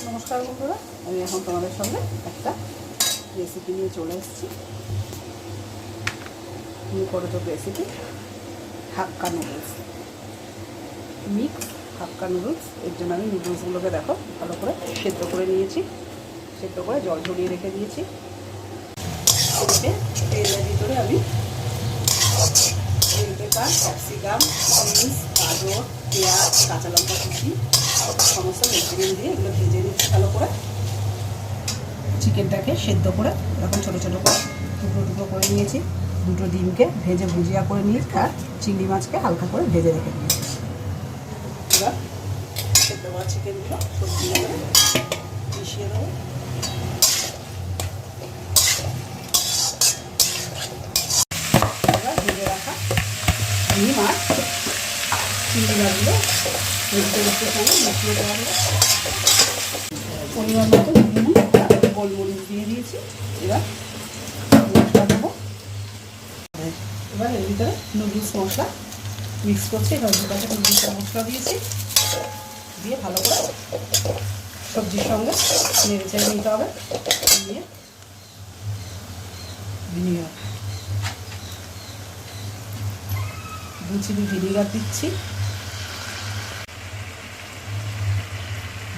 নমস্কার বন্ধুরা, আমি এখন তোমাদের সঙ্গে একটা রেসিপি নিয়ে চলে এসেছি। নিকটতর রেসিপি হাক্কা নুডলস, মিক্স হাক্কা নুডলস। এর জন্য আমি নুডলসগুলোকে দেখো ভালো করে সেদ্ধ করে নিয়েছি, সেদ্ধ করে জল ঝরিয়ে রেখে দিয়েছি। তেলের ভিতরে আমি বেল পেপার, ক্যাপসিকাম, বিনস, গাজর, পেঁয়াজ, কাঁচা লঙ্কা কুচি সমস্ত ভেজিটেবল দিয়ে এগুলো ভেজে নিচ্ছি ভালো করে। চিকেনটাকে সেদ্ধ করে এরকম ছোটো ছোটো করে টুকরো টুকরো করে নিয়েছি। দুটো ডিমকে ভেজে ভুজিয়া করে নিয়েছি আর চিংড়ি মাছকে হালকা করে ভেজে রেখে দিয়েছি। এবার সেদ্ধ করা চিকেনগুলো সবজিগুলো মিশিয়ে দেবো। এবার ভেজে রাখা ডিম আর চিংড়ি মাছগুলো ভেজিটেবলসের সঙ্গে মিশিয়ে দেওয়া হবে। পরিমাণ মতো নুন, গোলমরিচ দিয়ে দিয়েছি। এবার মশলা দেবো। এবার এর ভিতরে নুডলস মশলা মিক্স করছি। এবার দুটাতে নুডলসের মশলা দিয়েছি, দিয়ে ভালো করে সবজির সঙ্গে নেড়ে চেড়ে নিতে হবে। দিয়ে ভিনিগার, 2 চিমটি ভিনিগার দিচ্ছি,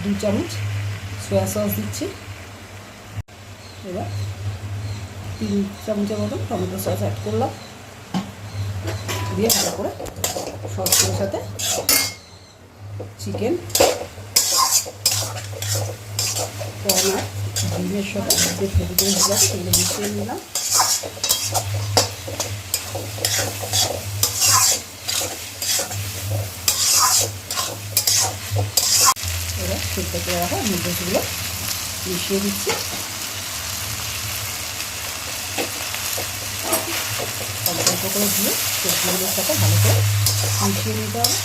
2 চামচ সয়া সস দিচ্ছি। এবার 3 চামচের মতন টমেটো সস অ্যাড করলাম, দিয়ে ভালো করে সসের সাথে চিকেন, কর্ন আর ডিমের সাথে যে ভেজিটেবলস আছে সেগুলো মিশিয়ে নিলাম। এবার সেদ্ধ করে রাখা নুডলসগুলো মিশিয়ে দিচ্ছি। অল্প অল্প করে দিয়ে সবজিগুলোর সাথে ভালো করে মিশিয়ে নিতে হবে।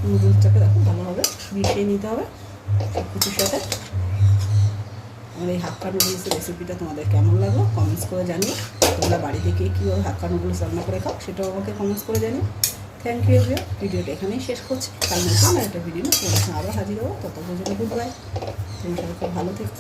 নুডলসটাকে দেখো ভালোভাবে মিশিয়ে নিতে হবে সব কিছুর সাথে। আমার এই হাক্কা নুডলসের রেসিপিটা তোমাদের কেমন লাগলো কমেন্টস করে জানিও। তোমরা বাড়িতে কে কীভাবে হাক্কা নুডলস রান্না করে খাও সেটাও আমাকে কমেন্টস করে জানিও। Thank you everyone. ভিডিওটা এখানেই শেষ করছি। কাল নতুন একটা ভিডিও তোমার আবার হাজির হবো। তত পর্যন্ত গুড বাই। তোমার সবাই খুব ভালো থেকো।